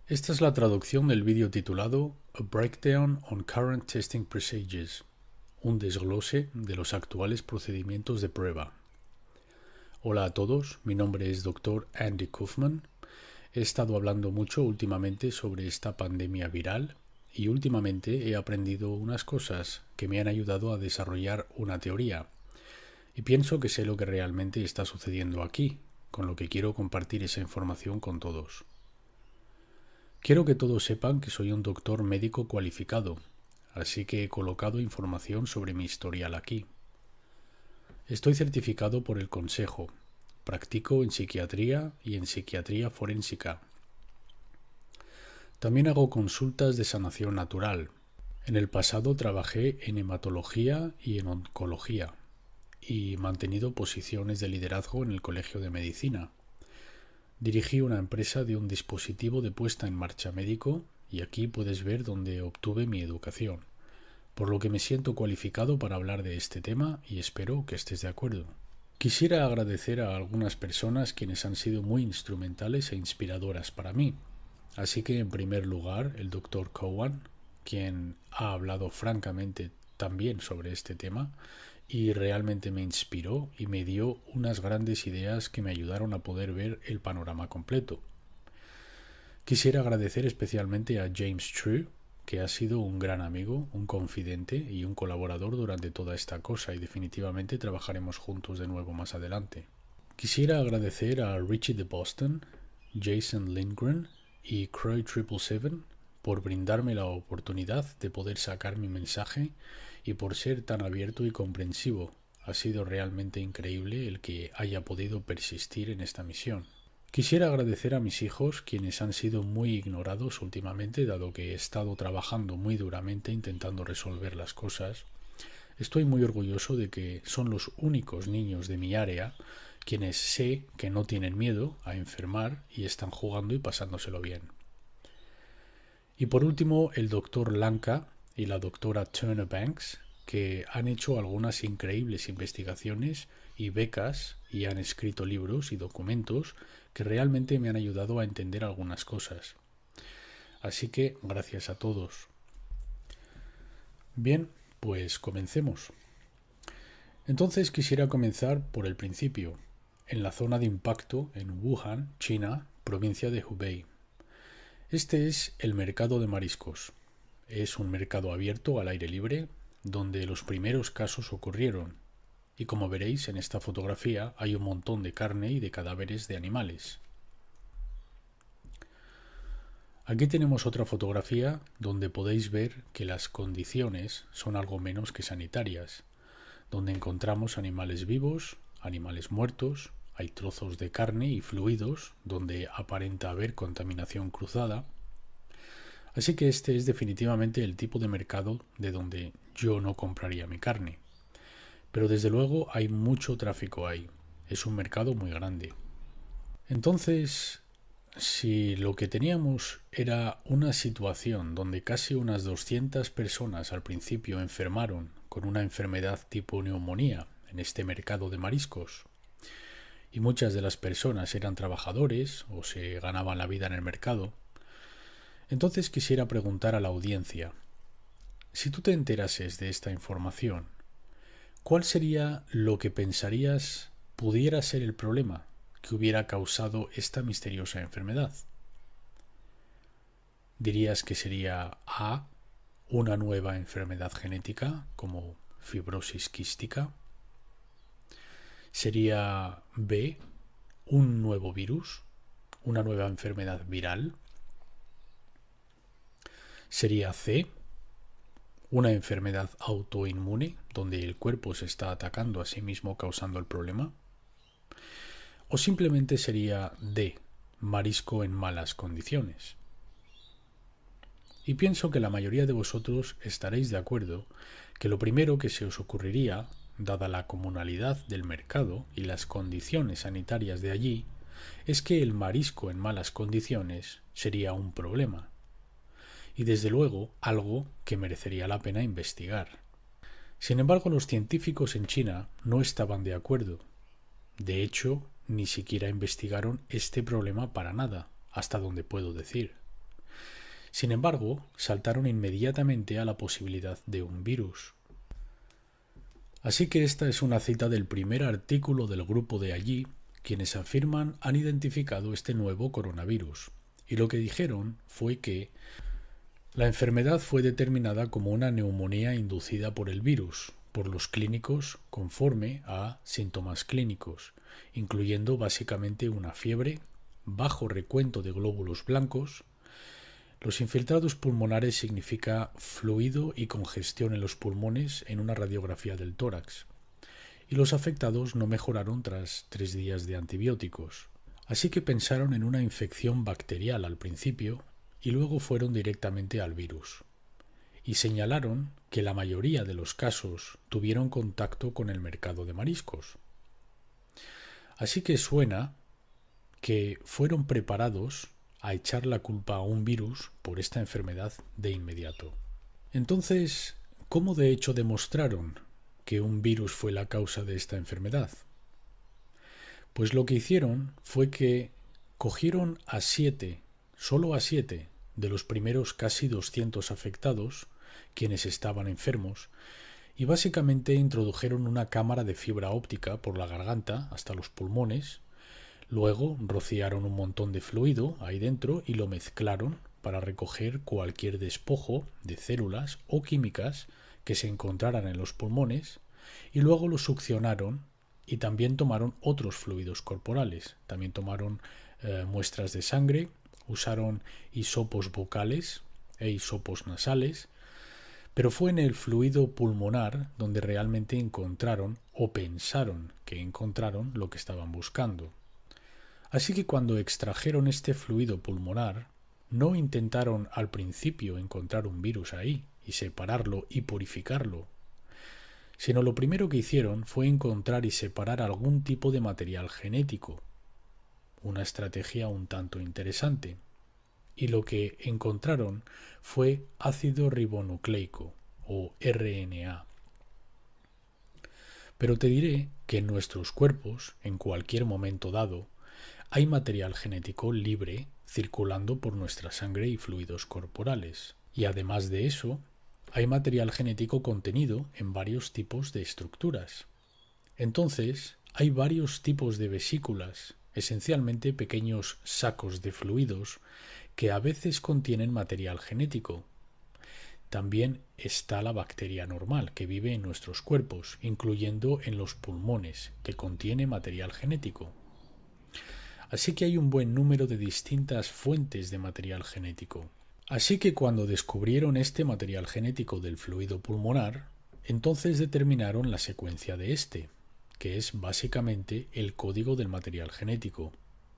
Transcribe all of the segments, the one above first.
Esta es la traducción del vídeo titulado A Breakdown on Current Testing Procedures, un desglose de los actuales procedimientos de prueba. Hola a todos, mi nombre es Dr. Andy Kaufman. He estado hablando mucho últimamente sobre esta pandemia viral y últimamente he aprendido unas cosas que me han ayudado a desarrollar una teoría. Y pienso que sé lo que realmente está sucediendo aquí, con lo que quiero compartir esa información con todos. Quiero que todos sepan que soy un doctor médico cualificado, así que he colocado información sobre mi historial aquí. Estoy certificado por el Consejo. Practico en psiquiatría y en psiquiatría forénsica. También hago consultas de sanación natural. En el pasado trabajé en hematología y en oncología y he mantenido posiciones de liderazgo en el Colegio de Medicina. Dirigí una empresa de un dispositivo de puesta en marcha médico y aquí puedes ver dónde obtuve mi educación, por lo que me siento cualificado para hablar de este tema y espero que estés de acuerdo. Quisiera agradecer a algunas personas quienes han sido muy instrumentales e inspiradoras para mí. Así que en primer lugar el Dr. Cowan, quien ha hablado francamente también sobre este tema y realmente me inspiró y me dio unas grandes ideas que me ayudaron a poder ver el panorama completo. Quisiera agradecer especialmente a James True, que ha sido un gran amigo, un confidente y un colaborador durante toda esta cosa y definitivamente trabajaremos juntos de nuevo más adelante. Quisiera agradecer a Richie de Boston, Jason Lindgren y Croy 777 por brindarme la oportunidad de poder sacar mi mensaje y por ser tan abierto y comprensivo. Ha sido realmente increíble el que haya podido persistir en esta misión. Quisiera agradecer a mis hijos, quienes han sido muy ignorados últimamente, dado que he estado trabajando muy duramente intentando resolver las cosas. Estoy muy orgulloso de que son los únicos niños de mi área quienes sé que no tienen miedo a enfermar y están jugando y pasándoselo bien. Y por último, el doctor Lanka y la doctora Turner Banks, que han hecho algunas increíbles investigaciones y becas y han escrito libros y documentos que realmente me han ayudado a entender algunas cosas. Así que gracias a todos. Bien, pues comencemos. Entonces quisiera comenzar por el principio, en la zona de impacto en Wuhan, China, provincia de Hubei. Este es el mercado de mariscos. Es un mercado abierto al aire libre donde los primeros casos ocurrieron. Y como veréis en esta fotografía hay un montón de carne y de cadáveres de animales. Aquí tenemos otra fotografía donde podéis ver que las condiciones son algo menos que sanitarias, donde encontramos animales vivos, animales muertos, hay trozos de carne y fluidos donde aparenta haber contaminación cruzada. Así que este es definitivamente el tipo de mercado de donde yo no compraría mi carne. Pero desde luego hay mucho tráfico ahí. Es un mercado muy grande. Entonces, si lo que teníamos era una situación donde casi unas 200 personas al principio enfermaron con una enfermedad tipo neumonía en este mercado de mariscos, y muchas de las personas eran trabajadores o se ganaban la vida en el mercado, entonces quisiera preguntar a la audiencia, si tú te enterases de esta información, ¿cuál sería lo que pensarías pudiera ser el problema que hubiera causado esta misteriosa enfermedad? ¿Dirías que sería A, una nueva enfermedad genética como fibrosis quística? ¿Sería B, un nuevo virus, una nueva enfermedad viral? ¿Sería C, una enfermedad autoinmune donde el cuerpo se está atacando a sí mismo causando el problema? ¿O simplemente sería D, marisco en malas condiciones? Y pienso que la mayoría de vosotros estaréis de acuerdo que lo primero que se os ocurriría, dada la comunalidad del mercado y las condiciones sanitarias de allí, es que el marisco en malas condiciones sería un problema. Y desde luego algo que merecería la pena investigar. Sin embargo, los científicos en China no estaban de acuerdo. De hecho, ni siquiera investigaron este problema para nada, hasta donde puedo decir. Sin embargo, saltaron inmediatamente a la posibilidad de un virus. Así que esta es una cita del primer artículo del grupo de allí, quienes afirman han identificado este nuevo coronavirus. Y lo que dijeron fue que la enfermedad fue determinada como una neumonía inducida por el virus, por los clínicos conforme a síntomas clínicos, incluyendo básicamente una fiebre, bajo recuento de glóbulos blancos. Los infiltrados pulmonares significa fluido y congestión en los pulmones en una radiografía del tórax. Y los afectados no mejoraron tras 3 días de antibióticos. Así que pensaron en una infección bacterial al principio y luego fueron directamente al virus. Y señalaron que la mayoría de los casos tuvieron contacto con el mercado de mariscos. Así que suena que fueron preparados a echar la culpa a un virus por esta enfermedad de inmediato. Entonces, ¿cómo de hecho demostraron que un virus fue la causa de esta enfermedad? Pues lo que hicieron fue que cogieron a 7, solo a 7, de los primeros casi 200 afectados, quienes estaban enfermos, y básicamente introdujeron una cámara de fibra óptica por la garganta hasta los pulmones. Luego rociaron un montón de fluido ahí dentro y lo mezclaron para recoger cualquier despojo de células o químicas que se encontraran en los pulmones, y luego lo succionaron y también tomaron otros fluidos corporales. También tomaron muestras de sangre, usaron hisopos vocales e hisopos nasales, pero fue en el fluido pulmonar donde realmente encontraron o pensaron que encontraron lo que estaban buscando. Así que cuando extrajeron este fluido pulmonar, no intentaron al principio encontrar un virus ahí y separarlo y purificarlo, sino lo primero que hicieron fue encontrar y separar algún tipo de material genético, una estrategia un tanto interesante. Y lo que encontraron fue ácido ribonucleico, o RNA. Pero te diré que en nuestros cuerpos, en cualquier momento dado, hay material genético libre circulando por nuestra sangre y fluidos corporales. Y además de eso, hay material genético contenido en varios tipos de estructuras. Entonces, hay varios tipos de vesículas, esencialmente pequeños sacos de fluidos que a veces contienen material genético. También está la bacteria normal que vive en nuestros cuerpos, incluyendo en los pulmones, que contiene material genético. Así que hay un buen número de distintas fuentes de material genético. Así que cuando descubrieron este material genético del fluido pulmonar, entonces determinaron la secuencia de este, que es básicamente el código del material genético.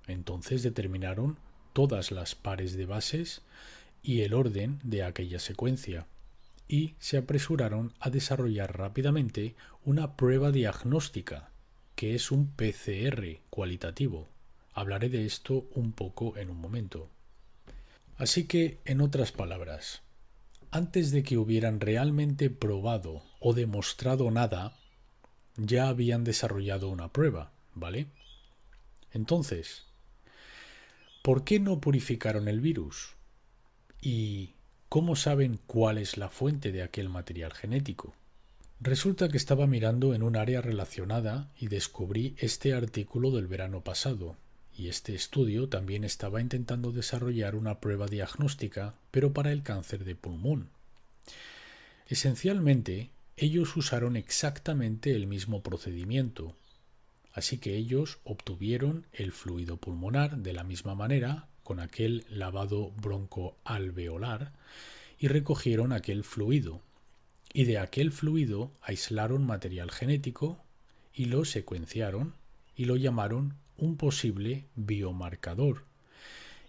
Entonces determinaron todas las pares de bases y el orden de aquella secuencia, y se apresuraron a desarrollar rápidamente una prueba diagnóstica, que es un PCR cualitativo. Hablaré de esto un poco en un momento. Así que, en otras palabras, antes de que hubieran realmente probado o demostrado nada, ya habían desarrollado una prueba, ¿vale? Entonces, ¿por qué no purificaron el virus? ¿Y cómo saben cuál es la fuente de aquel material genético? Resulta que estaba mirando en un área relacionada y descubrí este artículo del verano pasado. Y este estudio también estaba intentando desarrollar una prueba diagnóstica, pero para el cáncer de pulmón. Esencialmente, ellos usaron exactamente el mismo procedimiento. Así que ellos obtuvieron el fluido pulmonar de la misma manera, con aquel lavado broncoalveolar, y recogieron aquel fluido. Y de aquel fluido aislaron material genético y lo secuenciaron y lo llamaron un posible biomarcador,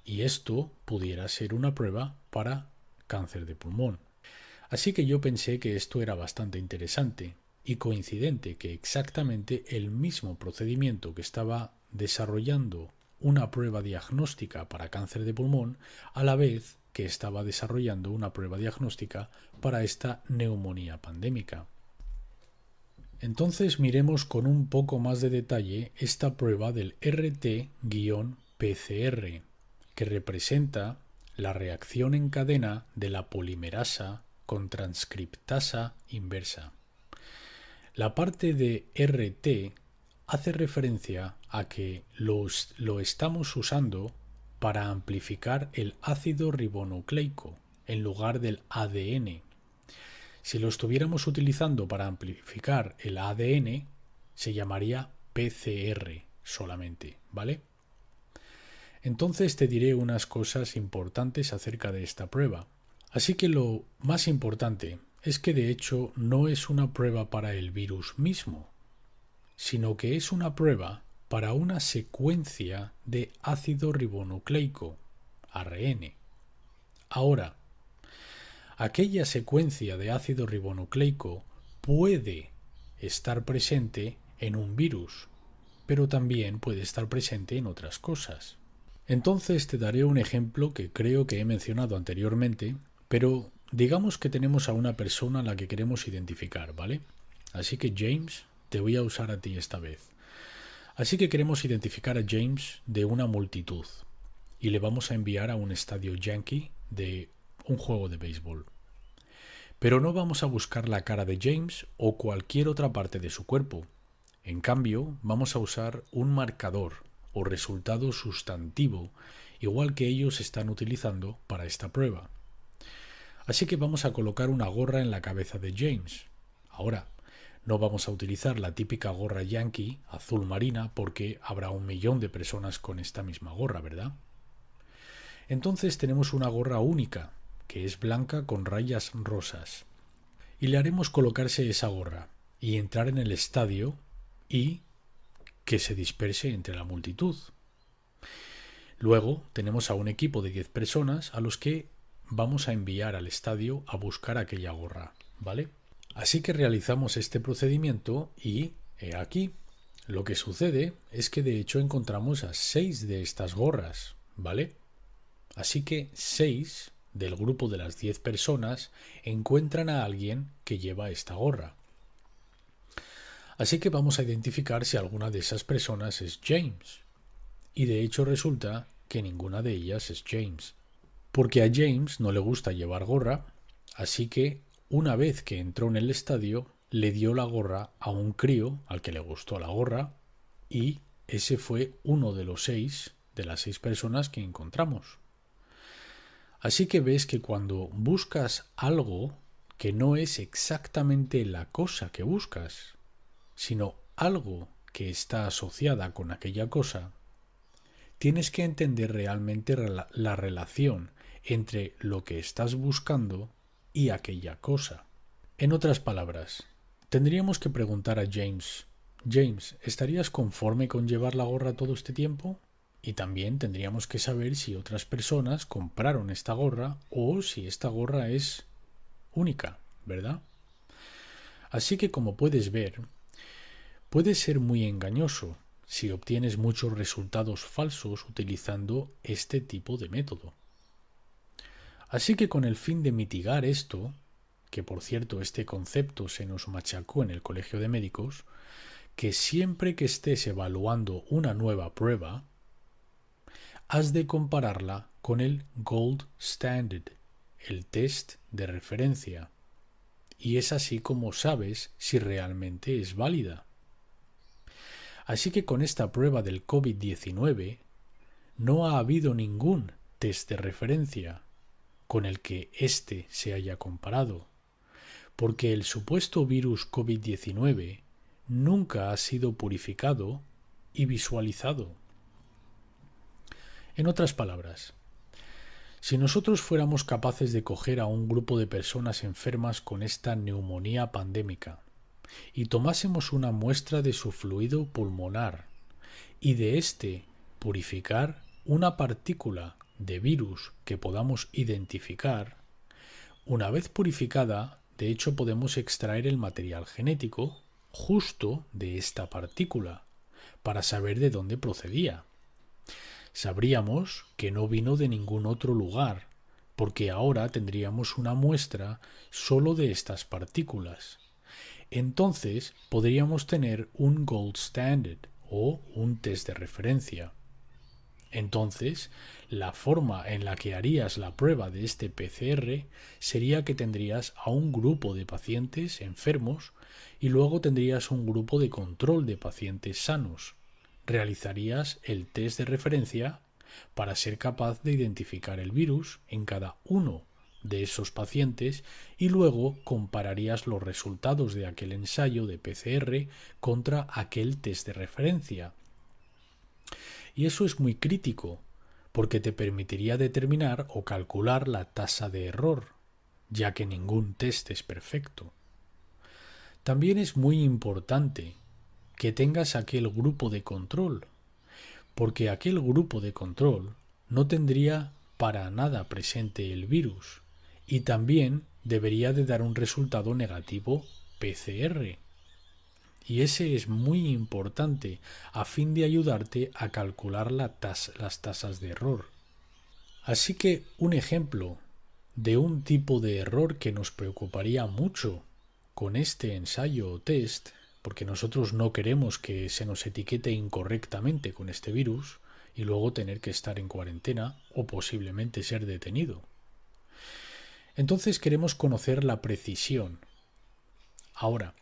y esto pudiera ser una prueba para cáncer de pulmón. Así que yo pensé que esto era bastante interesante y coincidente que exactamente el mismo procedimiento que estaba desarrollando una prueba diagnóstica para cáncer de pulmón, a la vez que estaba desarrollando una prueba diagnóstica para esta neumonía pandémica. Entonces miremos con un poco más de detalle esta prueba del RT-PCR, que representa la reacción en cadena de la polimerasa con transcriptasa inversa. La parte de RT hace referencia a que lo estamos usando para amplificar el ácido ribonucleico en lugar del ADN. Si lo estuviéramos utilizando para amplificar el ADN, se llamaría PCR solamente, ¿vale? Entonces te diré unas cosas importantes acerca de esta prueba. Así que lo más importante es que de hecho no es una prueba para el virus mismo, sino que es una prueba para una secuencia de ácido ribonucleico, ARN. Ahora, aquella secuencia de ácido ribonucleico puede estar presente en un virus, pero también puede estar presente en otras cosas. Entonces te daré un ejemplo que creo que he mencionado anteriormente, pero digamos que tenemos a una persona a la que queremos identificar, ¿vale? Así que James, te voy a usar a ti esta vez. Así que queremos identificar a James de una multitud y le vamos a enviar a un estadio yankee de un juego de béisbol. Pero no vamos a buscar la cara de James o cualquier otra parte de su cuerpo. En cambio, vamos a usar un marcador o resultado sustantivo, igual que ellos están utilizando para esta prueba. Así que vamos a colocar una gorra en la cabeza de James. Ahora, no vamos a utilizar la típica gorra yankee azul marina porque habrá 1 millón de personas con esta misma gorra, ¿verdad? Entonces tenemos una gorra única, que es blanca con rayas rosas. Y le haremos colocarse esa gorra y entrar en el estadio y que se disperse entre la multitud. Luego tenemos a un equipo de 10 personas a los que vamos a enviar al estadio a buscar aquella gorra, ¿vale? Así que realizamos este procedimiento y, he aquí, lo que sucede es que de hecho encontramos a 6 de estas gorras, ¿vale? Así que 6 del grupo de las 10 personas encuentran a alguien que lleva esta gorra. Así que vamos a identificar si alguna de esas personas es James. Y de hecho resulta que ninguna de ellas es James. Porque a James no le gusta llevar gorra, así que una vez que entró en el estadio, le dio la gorra a un crío al que le gustó la gorra y ese fue uno de los 6 de las 6 personas que encontramos. Así que ves que cuando buscas algo que no es exactamente la cosa que buscas, sino algo que está asociada con aquella cosa, tienes que entender realmente la relación entre lo que estás buscando y aquella cosa. En otras palabras, tendríamos que preguntar a James, James, ¿estarías conforme con llevar la gorra todo este tiempo? Y también tendríamos que saber si otras personas compraron esta gorra o si esta gorra es única, ¿verdad? Así que como puedes ver, puede ser muy engañoso si obtienes muchos resultados falsos utilizando este tipo de método. Así que con el fin de mitigar esto, que por cierto este concepto se nos machacó en el Colegio de Médicos, que siempre que estés evaluando una nueva prueba, has de compararla con el gold standard, el test de referencia, y es así como sabes si realmente es válida. Así que con esta prueba del COVID-19 no ha habido ningún test de referencia con el que éste se haya comparado, porque el supuesto virus COVID-19 nunca ha sido purificado y visualizado. En otras palabras, si nosotros fuéramos capaces de coger a un grupo de personas enfermas con esta neumonía pandémica y tomásemos una muestra de su fluido pulmonar y de éste purificar una partícula de virus que podamos identificar, una vez purificada, de hecho podemos extraer el material genético justo de esta partícula para saber de dónde procedía. Sabríamos que no vino de ningún otro lugar, porque ahora tendríamos una muestra solo de estas partículas. Entonces podríamos tener un gold standard o un test de referencia. Entonces, la forma en la que harías la prueba de este PCR sería que tendrías a un grupo de pacientes enfermos y luego tendrías un grupo de control de pacientes sanos. Realizarías el test de referencia para ser capaz de identificar el virus en cada uno de esos pacientes y luego compararías los resultados de aquel ensayo de PCR contra aquel test de referencia. Y eso es muy crítico, porque te permitiría determinar o calcular la tasa de error, ya que ningún test es perfecto. También es muy importante que tengas aquel grupo de control, porque aquel grupo de control no tendría para nada presente el virus y también debería de dar un resultado negativo PCR. Y ese es muy importante a fin de ayudarte a calcular las tasas de error. Así que un ejemplo de un tipo de error que nos preocuparía mucho con este ensayo o test, porque nosotros no queremos que se nos etiquete incorrectamente con este virus y luego tener que estar en cuarentena o posiblemente ser detenido. Entonces queremos conocer la precisión. Ahora,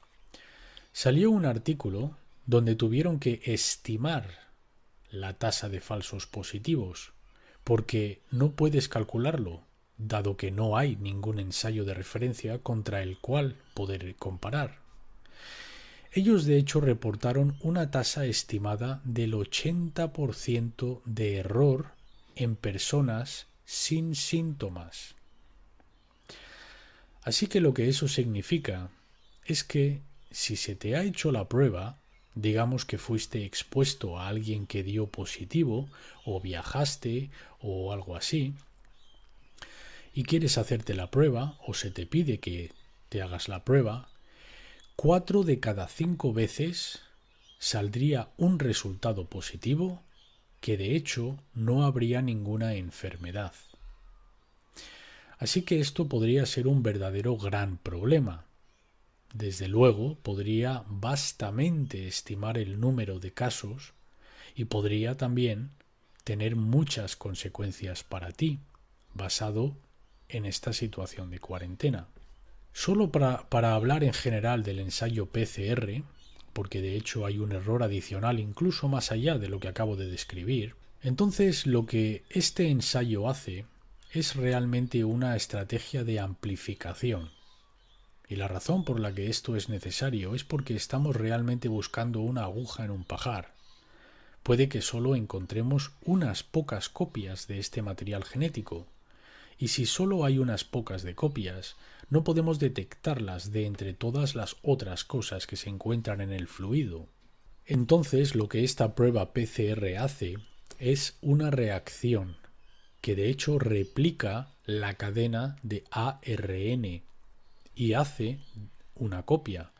salió un artículo donde tuvieron que estimar la tasa de falsos positivos, porque no puedes calcularlo, dado que no hay ningún ensayo de referencia contra el cual poder comparar. Ellos de hecho reportaron una tasa estimada del 80% de error en personas sin síntomas. Así que lo que eso significa es que si se te ha hecho la prueba, digamos que fuiste expuesto a alguien que dio positivo o viajaste o algo así, y quieres hacerte la prueba o se te pide que te hagas la prueba, 4 de cada 5 veces saldría un resultado positivo que de hecho no habría ninguna enfermedad. Así que esto podría ser un verdadero gran problema. Desde luego, podría vastamente estimar el número de casos y podría también tener muchas consecuencias para ti, basado en esta situación de cuarentena. Solo para hablar en general del ensayo PCR, porque de hecho hay un error adicional incluso más allá de lo que acabo de describir, entonces lo que este ensayo hace es realmente una estrategia de amplificación. Y la razón por la que esto es necesario es porque estamos realmente buscando una aguja en un pajar. Puede que solo encontremos unas pocas copias de este material genético, y si solo hay unas pocas de copias, no podemos detectarlas de entre todas las otras cosas que se encuentran en el fluido. Entonces, lo que esta prueba PCR hace es una reacción, que de hecho replica la cadena de ARN, y hace una copia.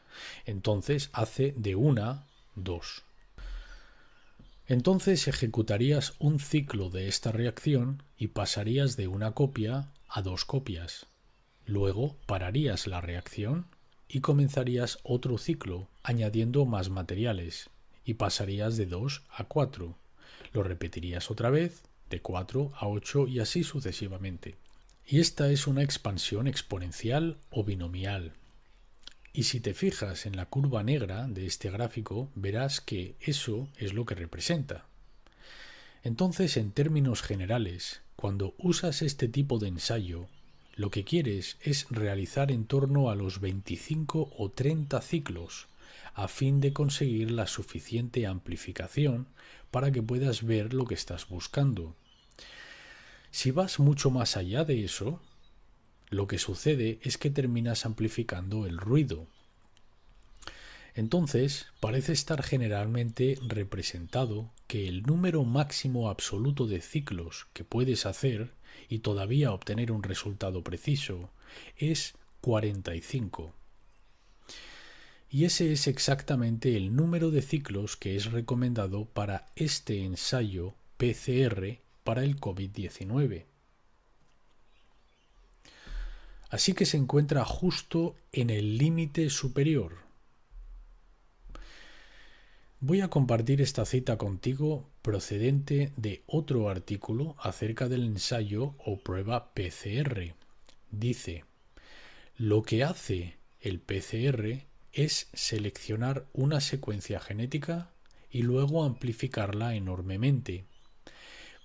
Entonces hace de una 2. Entonces ejecutarías un ciclo de esta reacción y pasarías de una copia a 2 copias. Luego pararías la reacción y comenzarías otro ciclo añadiendo más materiales y pasarías de 2 a 4. Lo repetirías otra vez de 4 a 8 y así sucesivamente. Y esta es una expansión exponencial o binomial. Y si te fijas en la curva negra de este gráfico, verás que eso es lo que representa. Entonces, en términos generales, cuando usas este tipo de ensayo, lo que quieres es realizar en torno a los 25 o 30 ciclos, a fin de conseguir la suficiente amplificación para que puedas ver lo que estás buscando. Si vas mucho más allá de eso, lo que sucede es que terminas amplificando el ruido. Entonces, parece estar generalmente representado que el número máximo absoluto de ciclos que puedes hacer y todavía obtener un resultado preciso es 45. Y ese es exactamente el número de ciclos que es recomendado para este ensayo PCR para el COVID-19. Así que se encuentra justo en el límite superior. Voy a compartir esta cita contigo procedente de otro artículo acerca del ensayo o prueba PCR. Dice: lo que hace el PCR es seleccionar una secuencia genética y luego amplificarla enormemente.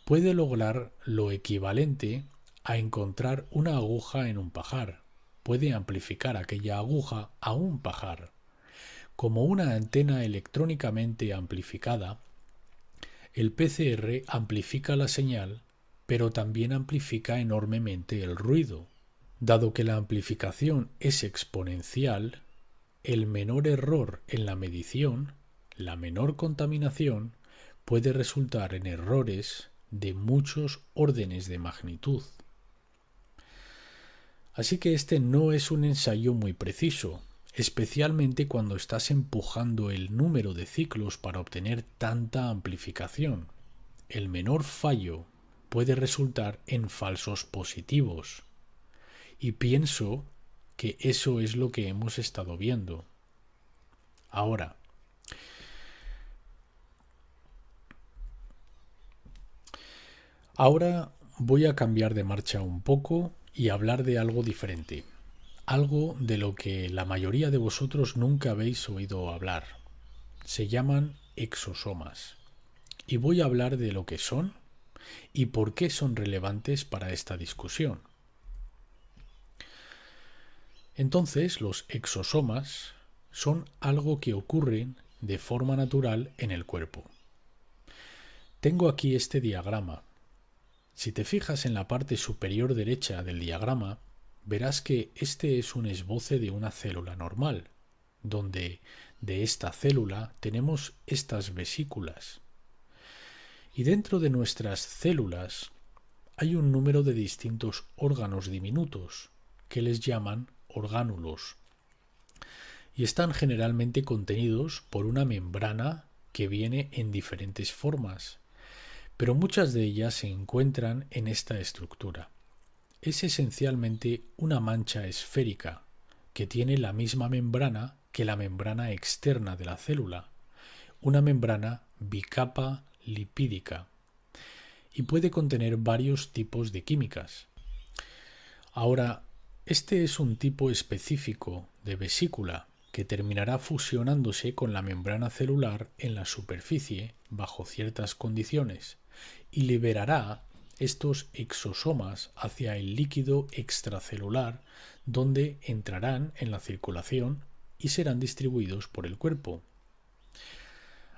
Puede lograr lo equivalente a encontrar una aguja en un pajar. Puede amplificar aquella aguja a un pajar. Como una antena electrónicamente amplificada, el PCR amplifica la señal, pero también amplifica enormemente el ruido. Dado que la amplificación es exponencial, el menor error en la medición, la menor contaminación, puede resultar en errores de muchos órdenes de magnitud. Así que este no es un ensayo muy preciso, especialmente cuando estás empujando el número de ciclos para obtener tanta amplificación. El menor fallo puede resultar en falsos positivos. Y pienso que eso es lo que hemos estado viendo. Ahora voy a cambiar de marcha un poco y hablar de algo diferente. Algo de lo que la mayoría de vosotros nunca habéis oído hablar. Se llaman exosomas. Y voy a hablar de lo que son y por qué son relevantes para esta discusión. Entonces, los exosomas son algo que ocurren de forma natural en el cuerpo. Tengo aquí este diagrama. Si te fijas en la parte superior derecha del diagrama, verás que este es un esboce de una célula normal, donde de esta célula tenemos estas vesículas. Y dentro de nuestras células hay un número de distintos órganos diminutos, que les llaman orgánulos, y están generalmente contenidos por una membrana que viene en diferentes formas, pero muchas de ellas se encuentran en esta estructura. Es esencialmente una mancha esférica que tiene la misma membrana que la membrana externa de la célula, una membrana bicapa lipídica, y puede contener varios tipos de químicas. Ahora, este es un tipo específico de vesícula que terminará fusionándose con la membrana celular en la superficie bajo ciertas condiciones y liberará estos exosomas hacia el líquido extracelular, donde entrarán en la circulación y serán distribuidos por el cuerpo.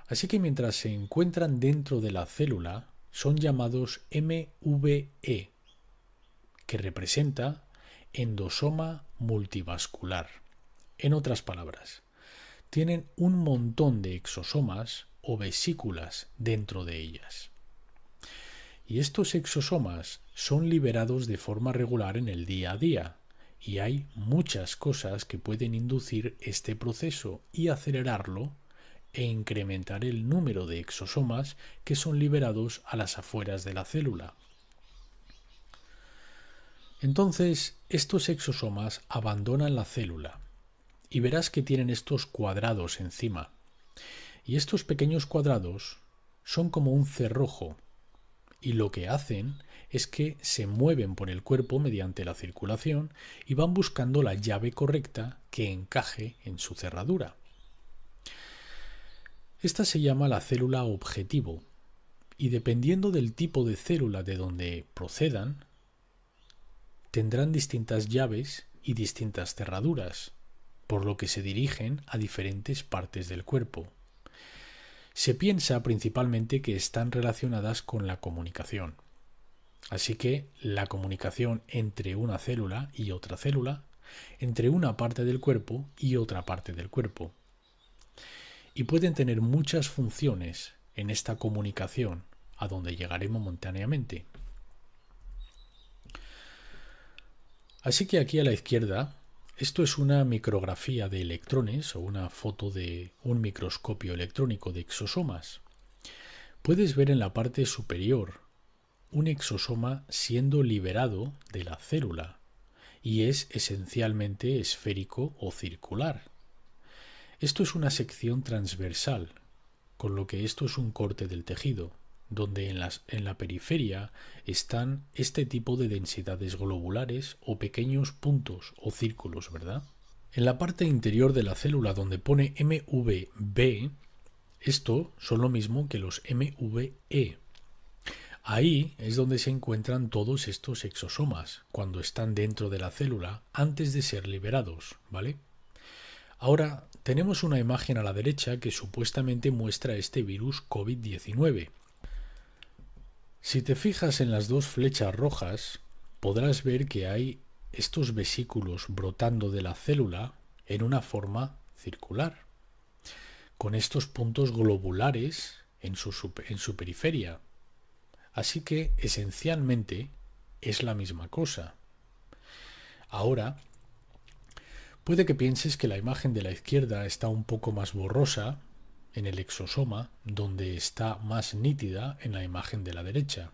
Así que mientras se encuentran dentro de la célula, son llamados MVE, que representa endosoma multivascular. En otras palabras, tienen un montón de exosomas o vesículas dentro de ellas. Y estos exosomas son liberados de forma regular en el día a día, y hay muchas cosas que pueden inducir este proceso y acelerarlo e incrementar el número de exosomas que son liberados a las afueras de la célula. Entonces, estos exosomas abandonan la célula y verás que tienen estos cuadrados encima. Y estos pequeños cuadrados son como un cerrojo, y lo que hacen es que se mueven por el cuerpo mediante la circulación y van buscando la llave correcta que encaje en su cerradura. Esta se llama la célula objetivo, y dependiendo del tipo de célula de donde procedan, tendrán distintas llaves y distintas cerraduras, por lo que se dirigen a diferentes partes del cuerpo. Se piensa principalmente que están relacionadas con la comunicación. Así que la comunicación entre una célula y otra célula, entre una parte del cuerpo y otra parte del cuerpo. Y pueden tener muchas funciones en esta comunicación, a donde llegaremos momentáneamente. Así que aquí a la izquierda, esto es una micrografía de electrones o una foto de un microscopio electrónico de exosomas. Puedes ver en la parte superior un exosoma siendo liberado de la célula y es esencialmente esférico o circular. Esto es una sección transversal, con lo que esto es un corte del tejido, donde en la periferia están este tipo de densidades globulares o pequeños puntos o círculos, ¿verdad? En la parte interior de la célula donde pone MVB, esto son lo mismo que los MVE. Ahí es donde se encuentran todos estos exosomas, cuando están dentro de la célula antes de ser liberados, ¿vale? Ahora tenemos una imagen a la derecha que supuestamente muestra este virus COVID-19. Si te fijas en las dos flechas rojas, podrás ver que hay estos vesículos brotando de la célula en una forma circular, con estos puntos globulares en su periferia. Así que, esencialmente, es la misma cosa. Ahora, puede que pienses que la imagen de la izquierda está un poco más borrosa en el exosoma, donde está más nítida en la imagen de la derecha.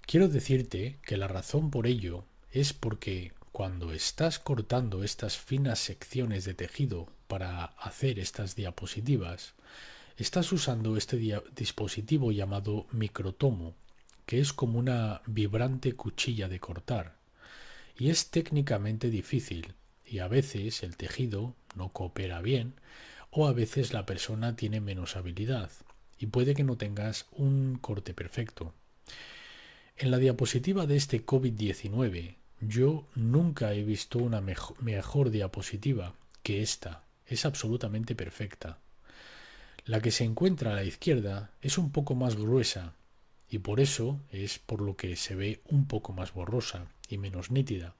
Quiero decirte que la razón por ello es porque cuando estás cortando estas finas secciones de tejido para hacer estas diapositivas, estás usando este dispositivo llamado microtomo, que es como una vibrante cuchilla de cortar, y es técnicamente difícil, y a veces el tejido no coopera bien, o a veces la persona tiene menos habilidad, y puede que no tengas un corte perfecto. En la diapositiva de este COVID-19, yo nunca he visto una mejor diapositiva que esta. Es absolutamente perfecta. La que se encuentra a la izquierda es un poco más gruesa y por eso es por lo que se ve un poco más borrosa y menos nítida.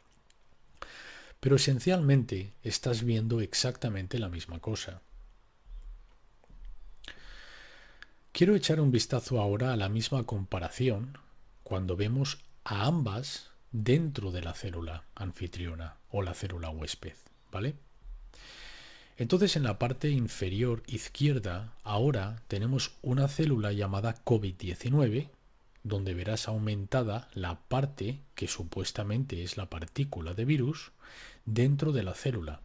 Pero esencialmente estás viendo exactamente la misma cosa. Quiero echar un vistazo ahora a la misma comparación cuando vemos a ambas dentro de la célula anfitriona o la célula huésped, ¿vale? Entonces en la parte inferior izquierda ahora tenemos una célula llamada COVID-19, donde verás aumentada la parte que supuestamente es la partícula de virus dentro de la célula.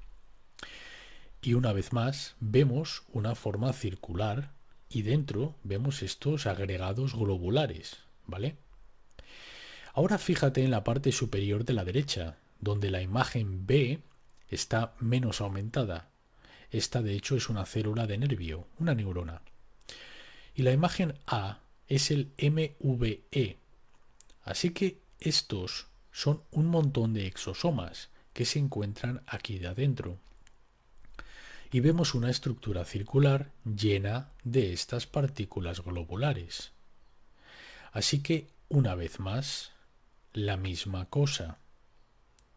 Y una vez más vemos una forma circular y dentro vemos estos agregados globulares, ¿vale? Ahora fíjate en la parte superior de la derecha, donde la imagen B está menos aumentada. Esta de hecho es una célula de nervio, una neurona. Y la imagen A es el MVE. Así que estos son un montón de exosomas que se encuentran aquí de adentro. Y vemos una estructura circular llena de estas partículas globulares. Así que, una vez más, la misma cosa.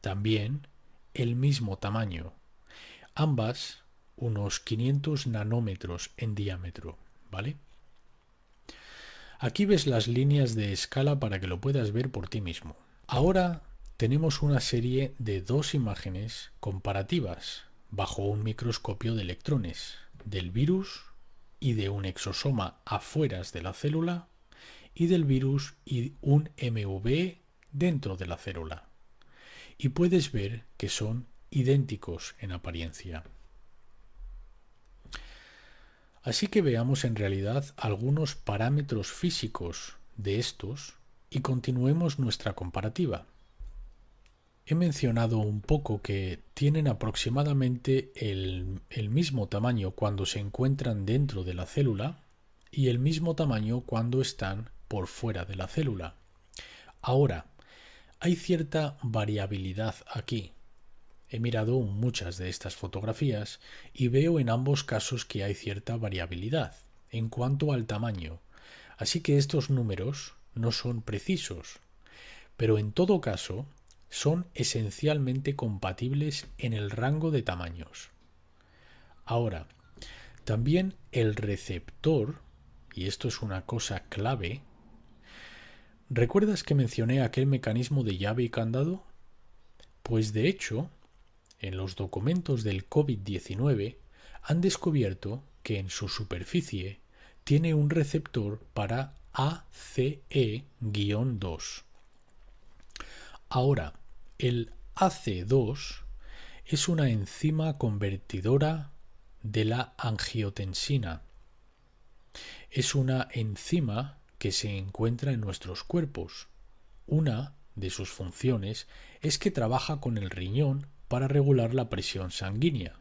También el mismo tamaño. Ambas unos 500 nanómetros en diámetro, ¿vale? Aquí ves las líneas de escala para que lo puedas ver por ti mismo. Ahora tenemos una serie de dos imágenes comparativas bajo un microscopio de electrones del virus y de un exosoma afuera de la célula y del virus y un MVE dentro de la célula. Y puedes ver que son idénticos en apariencia. Así que veamos en realidad algunos parámetros físicos de estos y continuemos nuestra comparativa. He mencionado un poco que tienen aproximadamente el mismo tamaño cuando se encuentran dentro de la célula y el mismo tamaño cuando están por fuera de la célula. Ahora, hay cierta variabilidad aquí. He mirado muchas de estas fotografías y veo en ambos casos que hay cierta variabilidad en cuanto al tamaño, así que estos números no son precisos, pero en todo caso son esencialmente compatibles en el rango de tamaños. Ahora, también el receptor, y esto es una cosa clave, ¿recuerdas que mencioné aquel mecanismo de llave y candado? Pues de hecho, en los documentos del COVID-19 han descubierto que en su superficie tiene un receptor para ACE-2. Ahora, el AC2 es una enzima convertidora de la angiotensina. Es una enzima que se encuentra en nuestros cuerpos. Una de sus funciones es que trabaja con el riñón para regular la presión sanguínea.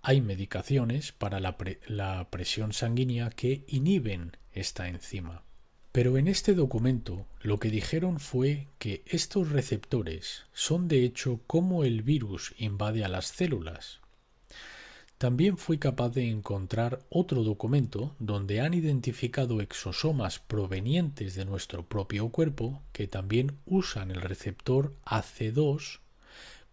Hay medicaciones para la presión sanguínea que inhiben esta enzima. Pero en este documento lo que dijeron fue que estos receptores son de hecho cómo el virus invade a las células. También fui capaz de encontrar otro documento donde han identificado exosomas provenientes de nuestro propio cuerpo que también usan el receptor AC2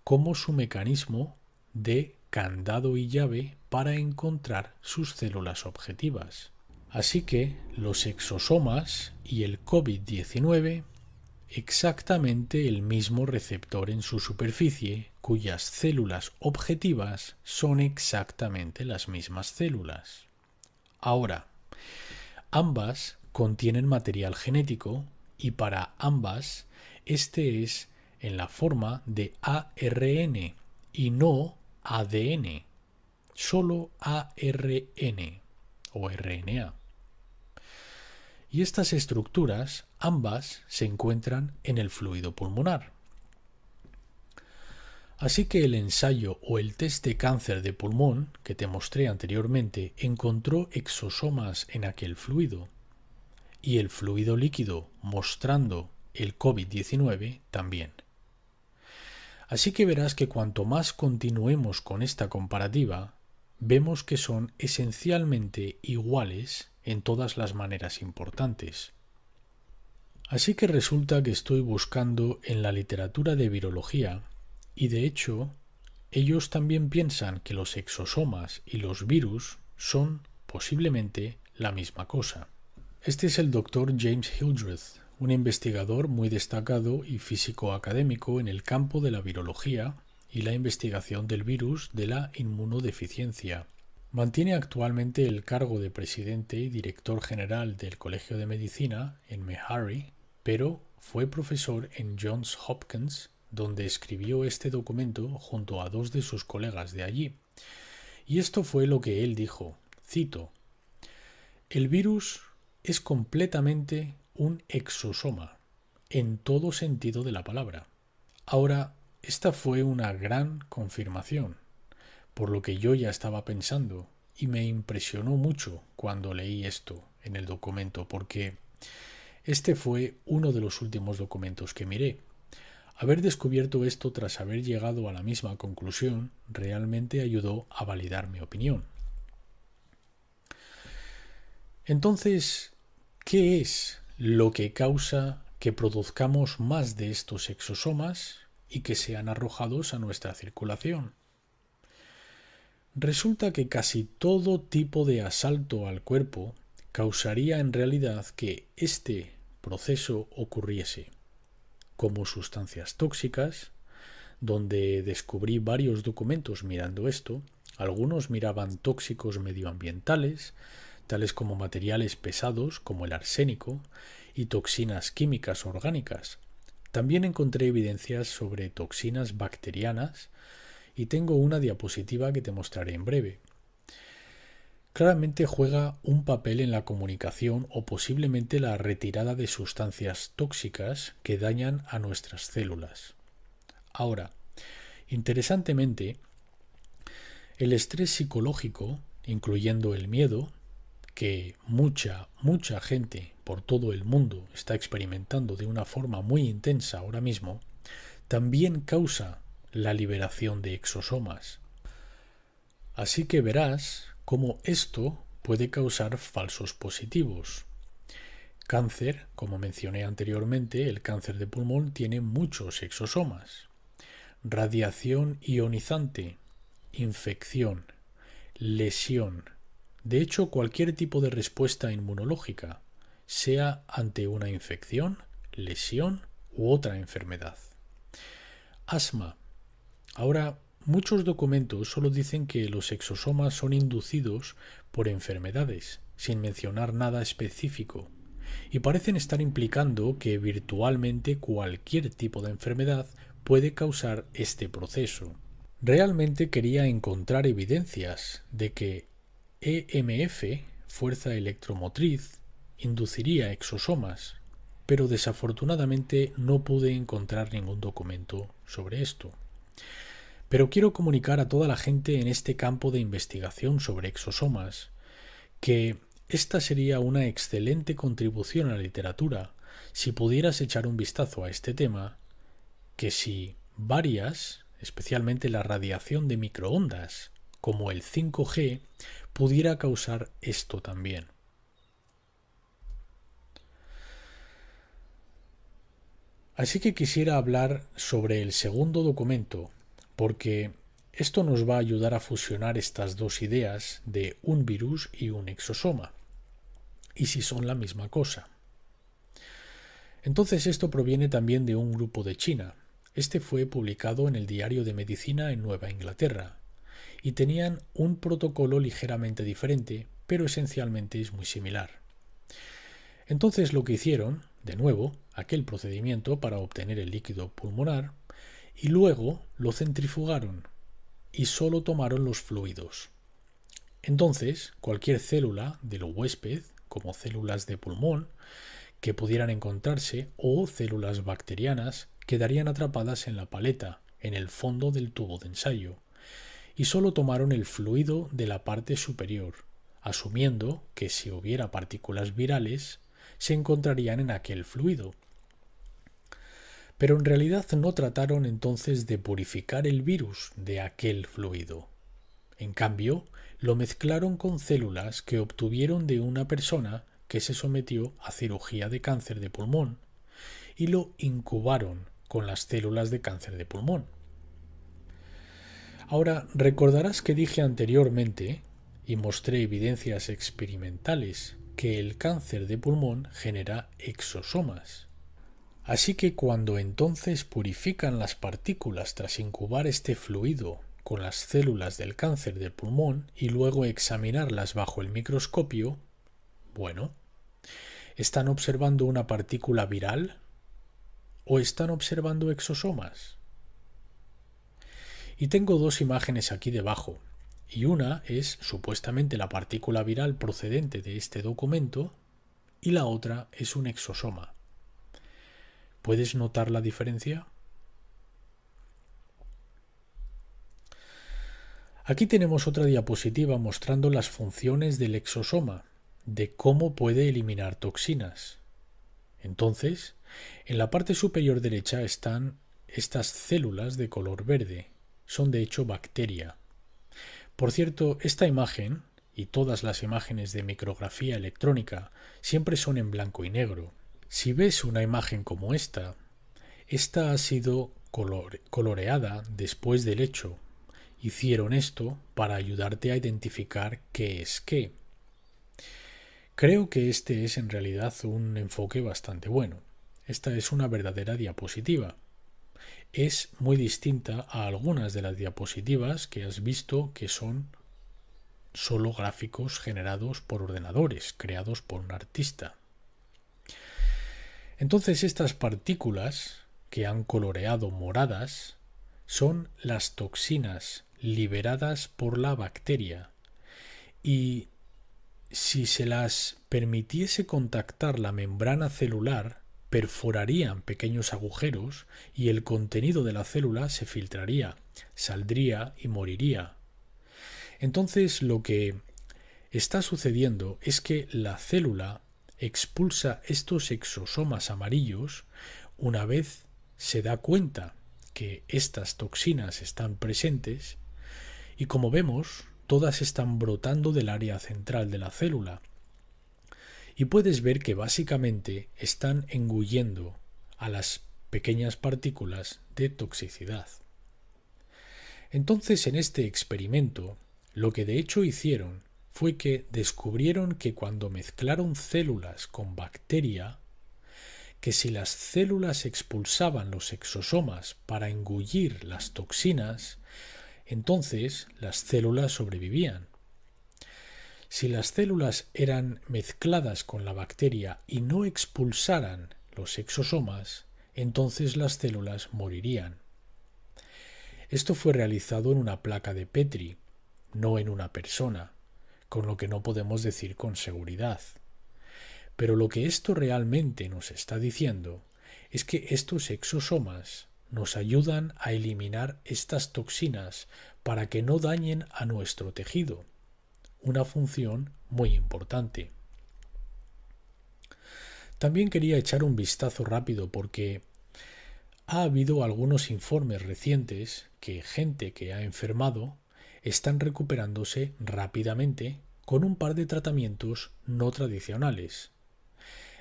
como su mecanismo de candado y llave para encontrar sus células objetivas. Así que los exosomas y el COVID-19, exactamente el mismo receptor en su superficie, cuyas células objetivas son exactamente las mismas células. Ahora, ambas contienen material genético y para ambas este es en la forma de ARN y no ADN, solo ARN o RNA. Y estas estructuras, ambas, se encuentran en el fluido pulmonar. Así que el ensayo o el test de cáncer de pulmón que te mostré anteriormente encontró exosomas en aquel fluido. Y el fluido líquido mostrando el COVID-19 también. Así que verás que cuanto más continuemos con esta comparativa, vemos que son esencialmente iguales en todas las maneras importantes. Así que resulta que estoy buscando en la literatura de virología y de hecho ellos también piensan que los exosomas y los virus son posiblemente la misma cosa. Este es el Dr. James Hildreth, un investigador muy destacado y físico académico en el campo de la virología y la investigación del virus de la inmunodeficiencia. Mantiene actualmente el cargo de presidente y director general del Colegio de Medicina en Meharry, pero fue profesor en Johns Hopkins, donde escribió este documento junto a dos de sus colegas de allí. Y esto fue lo que él dijo, cito: "El virus es completamente un exosoma, en todo sentido de la palabra". Ahora, esta fue una gran confirmación, por lo que yo ya estaba pensando, y me impresionó mucho cuando leí esto en el documento, porque este fue uno de los últimos documentos que miré. Haber descubierto esto tras haber llegado a la misma conclusión realmente ayudó a validar mi opinión. Entonces, ¿qué es lo que causa que produzcamos más de estos exosomas y que sean arrojados a nuestra circulación? Resulta que casi todo tipo de asalto al cuerpo causaría en realidad que este proceso ocurriese, como sustancias tóxicas, donde descubrí varios documentos mirando esto. Algunos miraban tóxicos medioambientales, tales como materiales pesados como el arsénico y toxinas químicas orgánicas. También encontré evidencias sobre toxinas bacterianas y tengo una diapositiva que te mostraré en breve. Claramente juega un papel en la comunicación o posiblemente la retirada de sustancias tóxicas que dañan a nuestras células. Ahora, interesantemente, el estrés psicológico, incluyendo el miedo, que mucha gente por todo el mundo está experimentando de una forma muy intensa ahora mismo, también causa la liberación de exosomas. Así que verás cómo esto puede causar falsos positivos. Cáncer, como mencioné anteriormente, el cáncer de pulmón tiene muchos exosomas. Radiación ionizante, infección, lesión. De hecho, cualquier tipo de respuesta inmunológica, sea ante una infección, lesión u otra enfermedad. Asma. Ahora, muchos documentos solo dicen que los exosomas son inducidos por enfermedades, sin mencionar nada específico, y parecen estar implicando que virtualmente cualquier tipo de enfermedad puede causar este proceso. Realmente quería encontrar evidencias de que EMF fuerza electromotriz induciría exosomas, pero desafortunadamente no pude encontrar ningún documento sobre esto. Pero quiero comunicar a toda la gente en este campo de investigación sobre exosomas que esta sería una excelente contribución a la literatura si pudieras echar un vistazo a este tema, que si varias, especialmente la radiación de microondas, como el 5G, pudiera causar esto también. Así que quisiera hablar sobre el segundo documento, porque esto nos va a ayudar a fusionar estas dos ideas de un virus y un exosoma, y si son la misma cosa. Entonces esto proviene también de un grupo de China. Este fue publicado en el Diario de Medicina en Nueva Inglaterra, y tenían un protocolo ligeramente diferente, pero esencialmente es muy similar. Entonces lo que hicieron, de nuevo, aquel procedimiento para obtener el líquido pulmonar, y luego lo centrifugaron y solo tomaron los fluidos. Entonces, cualquier célula del huésped, como células de pulmón, que pudieran encontrarse, o células bacterianas, quedarían atrapadas en la paleta, en el fondo del tubo de ensayo, y solo tomaron el fluido de la parte superior, asumiendo que si hubiera partículas virales, se encontrarían en aquel fluido. Pero en realidad no trataron entonces de purificar el virus de aquel fluido. En cambio, lo mezclaron con células que obtuvieron de una persona que se sometió a cirugía de cáncer de pulmón y lo incubaron con las células de cáncer de pulmón. Ahora, recordarás que dije anteriormente, y mostré evidencias experimentales, que el cáncer de pulmón genera exosomas. Así que cuando entonces purifican las partículas tras incubar este fluido con las células del cáncer del pulmón y luego examinarlas bajo el microscopio, bueno, ¿están observando una partícula viral o están observando exosomas? Y tengo dos imágenes aquí debajo, y una es supuestamente la partícula viral procedente de este documento y la otra es un exosoma. ¿Puedes notar la diferencia? Aquí tenemos otra diapositiva mostrando las funciones del exosoma, de cómo puede eliminar toxinas. Entonces, en la parte superior derecha están estas células de color verde. Son de hecho bacteria. Por cierto, esta imagen, y todas las imágenes de micrografía electrónica, siempre son en blanco y negro. Si ves una imagen como esta ha sido coloreada después del hecho. Hicieron esto para ayudarte a identificar qué es qué. Creo que este es en realidad un enfoque bastante bueno. Esta es una verdadera diapositiva. Es muy distinta a algunas de las diapositivas que has visto que son solo gráficos generados por ordenadores, creados por un artista. Entonces estas partículas que han coloreado moradas son las toxinas liberadas por la bacteria y si se las permitiese contactar la membrana celular, perforarían pequeños agujeros y el contenido de la célula se filtraría, saldría y moriría. Entonces lo que está sucediendo es que la célula expulsa estos exosomas amarillos una vez se da cuenta que estas toxinas están presentes y como vemos, todas están brotando del área central de la célula. Y puedes ver que básicamente están engullendo a las pequeñas partículas de toxicidad. Entonces, en este experimento, lo que de hecho hicieron fue que descubrieron que cuando mezclaron células con bacteria, que si las células expulsaban los exosomas para engullir las toxinas, entonces las células sobrevivían. Si las células eran mezcladas con la bacteria y no expulsaran los exosomas, entonces las células morirían. Esto fue realizado en una placa de Petri, no en una persona, con lo que no podemos decir con seguridad. Pero lo que esto realmente nos está diciendo es que estos exosomas nos ayudan a eliminar estas toxinas para que no dañen a nuestro tejido, una función muy importante. También quería echar un vistazo rápido porque ha habido algunos informes recientes que gente que ha enfermado están recuperándose rápidamente con un par de tratamientos no tradicionales.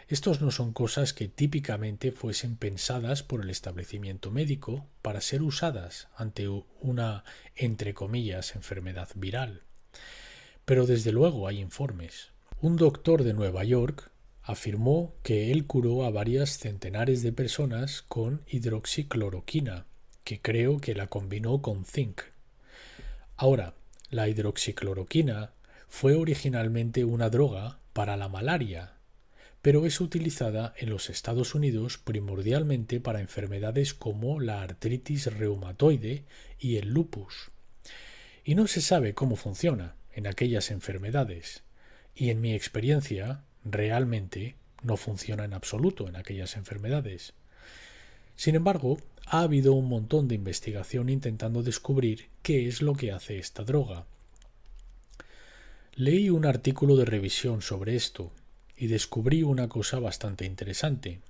Estos no son cosas que típicamente fuesen pensadas por el establecimiento médico para ser usadas ante una, entre comillas, enfermedad viral. Pero desde luego hay informes. Un doctor de Nueva York afirmó que él curó a varias centenares de personas con hidroxicloroquina, que creo que la combinó con zinc. Ahora, la hidroxicloroquina fue originalmente una droga para la malaria, pero es utilizada en los Estados Unidos primordialmente para enfermedades como la artritis reumatoide y el lupus. Y no se sabe cómo funciona en aquellas enfermedades, y en mi experiencia realmente no funciona en absoluto en aquellas enfermedades. Sin embargo, ha habido un montón de investigación intentando descubrir qué es lo que hace esta droga. Leí un artículo de revisión sobre esto y descubrí una cosa bastante interesante.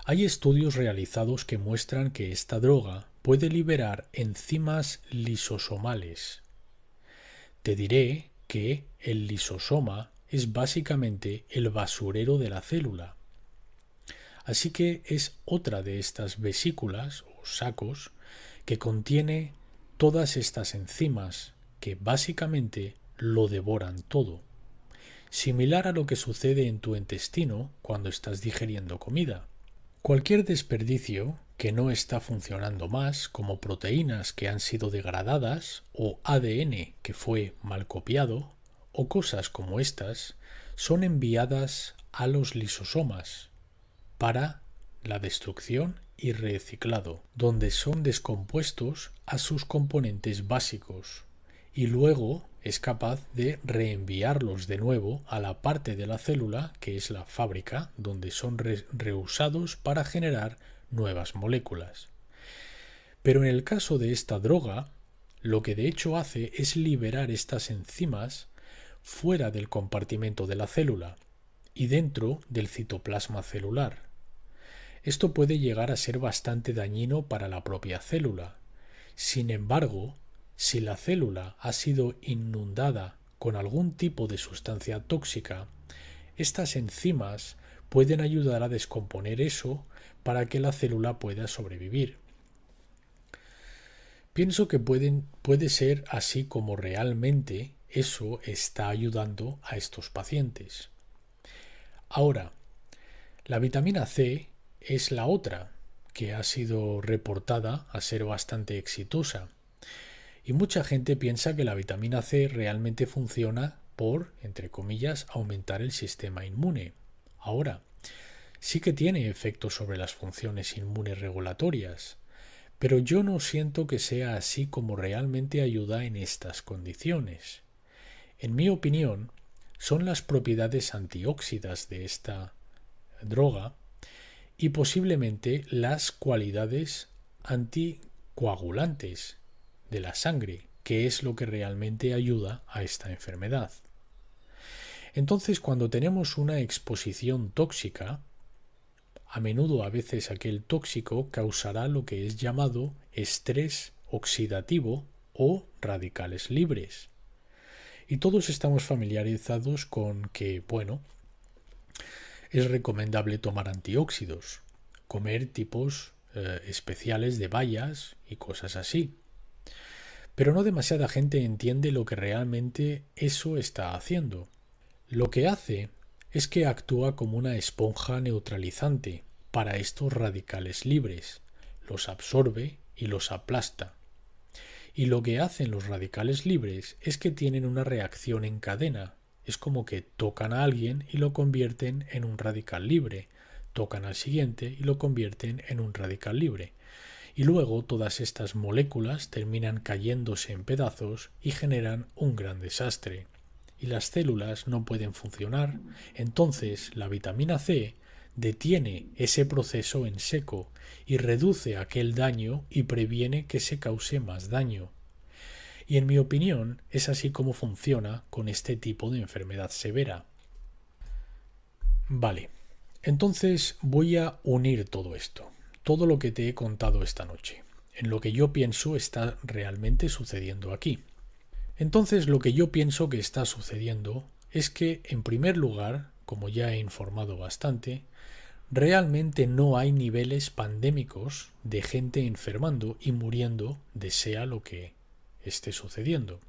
Hay estudios realizados que muestran que esta droga puede liberar enzimas lisosomales. Te diré que el lisosoma es básicamente el basurero de la célula. Así que es otra de estas vesículas o sacos que contiene todas estas enzimas que básicamente lo devoran todo. Similar a lo que sucede en tu intestino cuando estás digiriendo comida. Cualquier desperdicio que no está funcionando más, como proteínas que han sido degradadas o ADN que fue mal copiado, o cosas como estas, son enviadas a los lisosomas para la destrucción y reciclado, donde son descompuestos a sus componentes básicos y luego es capaz de reenviarlos de nuevo a la parte de la célula que es la fábrica, donde son reusados para generar nuevas moléculas. Pero en el caso de esta droga, lo que de hecho hace es liberar estas enzimas fuera del compartimento de la célula y dentro del citoplasma celular. Esto puede llegar a ser bastante dañino para la propia célula. Sin embargo, si la célula ha sido inundada con algún tipo de sustancia tóxica, estas enzimas pueden ayudar a descomponer eso para que la célula pueda sobrevivir. Pienso que puede ser así como realmente eso está ayudando a estos pacientes. Ahora, la vitamina C es la otra que ha sido reportada a ser bastante exitosa. Y mucha gente piensa que la vitamina C realmente funciona por, entre comillas, aumentar el sistema inmune. Ahora, sí que tiene efectos sobre las funciones inmunes regulatorias, pero yo no siento que sea así como realmente ayuda en estas condiciones. En mi opinión, son las propiedades antioxidas de esta droga y posiblemente las cualidades anticoagulantes de la sangre, que es lo que realmente ayuda a esta enfermedad. Entonces, cuando tenemos una exposición tóxica, a menudo a veces aquel tóxico causará lo que es llamado estrés oxidativo o radicales libres. Y todos estamos familiarizados con que, bueno, es recomendable tomar antióxidos, comer tipos especiales de bayas y cosas así. Pero no demasiada gente entiende lo que realmente eso está haciendo. Lo que hace es que actúa como una esponja neutralizante para estos radicales libres, los absorbe y los aplasta. Y lo que hacen los radicales libres es que tienen una reacción en cadena. Es como que tocan a alguien y lo convierten en un radical libre, tocan al siguiente y lo convierten en un radical libre. Y luego todas estas moléculas terminan cayéndose en pedazos y generan un gran desastre. y las células no pueden funcionar, entonces la vitamina C detiene ese proceso en seco y reduce aquel daño y previene que se cause más daño. Y en mi opinión es así como funciona con este tipo de enfermedad severa. Vale, entonces voy a unir todo esto, todo lo que te he contado esta noche, en lo que yo pienso está realmente sucediendo aquí. Entonces lo que yo pienso que está sucediendo es que, en primer lugar, como ya he informado bastante, realmente no hay niveles pandémicos de gente enfermando y muriendo de sea lo que esté sucediendo.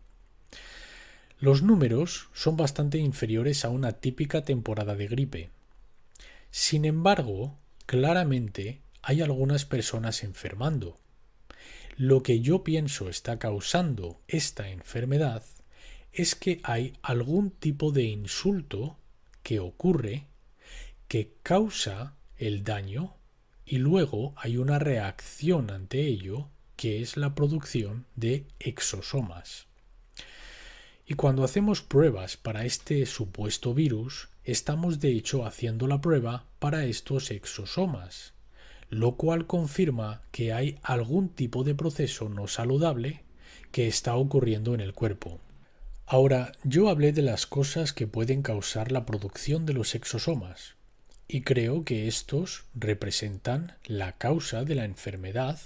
Los números son bastante inferiores a una típica temporada de gripe. Sin embargo, claramente hay algunas personas enfermando. Lo que yo pienso está causando esta enfermedad es que hay algún tipo de insulto que ocurre que causa el daño y luego hay una reacción ante ello que es la producción de exosomas. Y cuando hacemos pruebas para este supuesto virus, estamos de hecho haciendo la prueba para estos exosomas, lo cual confirma que hay algún tipo de proceso no saludable que está ocurriendo en el cuerpo. Ahora, yo hablé de las cosas que pueden causar la producción de los exosomas, y creo que estos representan la causa de la enfermedad,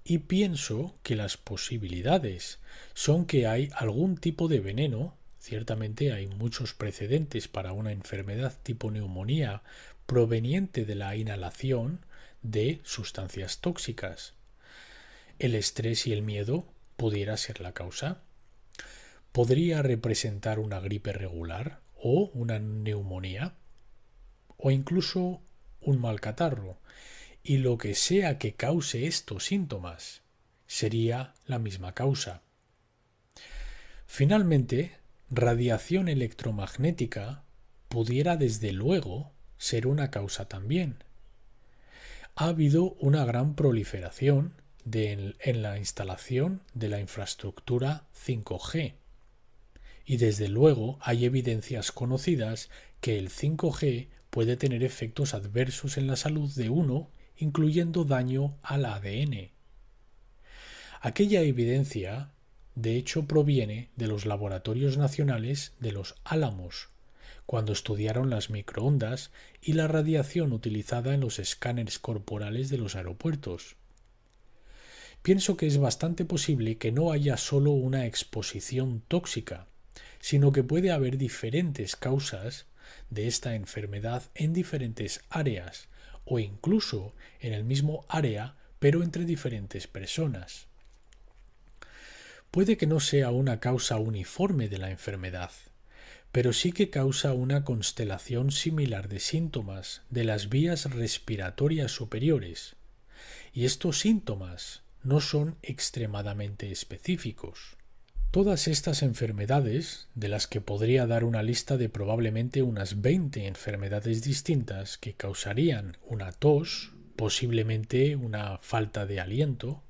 y pienso que las posibilidades son que hay algún tipo de veneno. Ciertamente hay muchos precedentes para una enfermedad tipo neumonía proveniente de la inhalación de sustancias tóxicas. El estrés y el miedo pudiera ser la causa. Podría representar una gripe regular o una neumonía o incluso un mal catarro, y lo que sea que cause estos síntomas sería la misma causa. Finalmente, radiación electromagnética pudiera desde luego ser una causa también. Ha habido una gran proliferación en la instalación de la infraestructura 5G. Y desde luego hay evidencias conocidas que el 5G puede tener efectos adversos en la salud de uno, incluyendo daño al ADN. Aquella evidencia, de hecho, proviene de los laboratorios nacionales de los Álamos, cuando estudiaron las microondas y la radiación utilizada en los escáneres corporales de los aeropuertos. Pienso que es bastante posible que no haya solo una exposición tóxica, sino que puede haber diferentes causas de esta enfermedad en diferentes áreas o incluso en el mismo área pero entre diferentes personas. Puede que no sea una causa uniforme de la enfermedad, pero sí que causa una constelación similar de síntomas de las vías respiratorias superiores, y estos síntomas no son extremadamente específicos. Todas estas enfermedades, de las que podría dar una lista de probablemente unas 20 enfermedades distintas que causarían una tos, posiblemente una falta de aliento,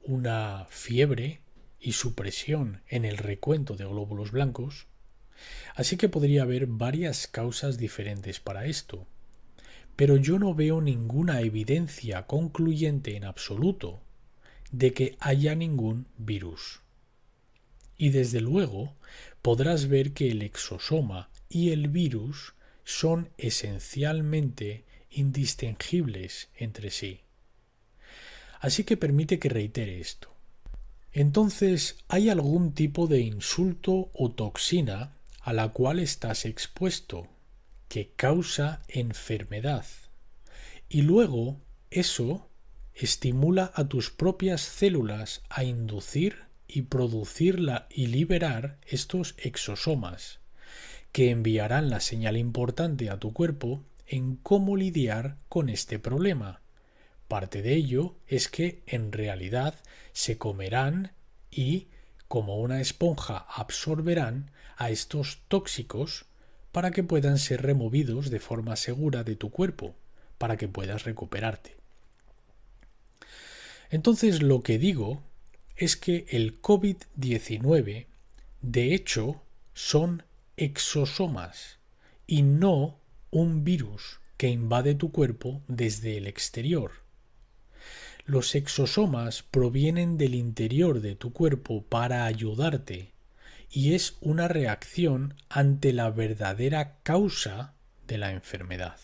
una fiebre y supresión en el recuento de glóbulos blancos, así que podría haber varias causas diferentes para esto. Pero yo no veo ninguna evidencia concluyente en absoluto de que haya ningún virus. Y desde luego podrás ver que el exosoma y el virus son esencialmente indistinguibles entre sí. Así que permite que reitere esto. Entonces, ¿hay algún tipo de insulto o toxina a la cual estás expuesto que causa enfermedad? Y luego eso estimula a tus propias células a inducir y producirla y liberar estos exosomas, que enviarán la señal importante a tu cuerpo en cómo lidiar con este problema. Parte de ello es que en realidad se comerán y, como una esponja, absorberán a estos tóxicos para que puedan ser removidos de forma segura de tu cuerpo, para que puedas recuperarte. Entonces lo que digo es que el COVID-19 de hecho son exosomas y no un virus que invade tu cuerpo desde el exterior. Los exosomas provienen del interior de tu cuerpo para ayudarte y es una reacción ante la verdadera causa de la enfermedad.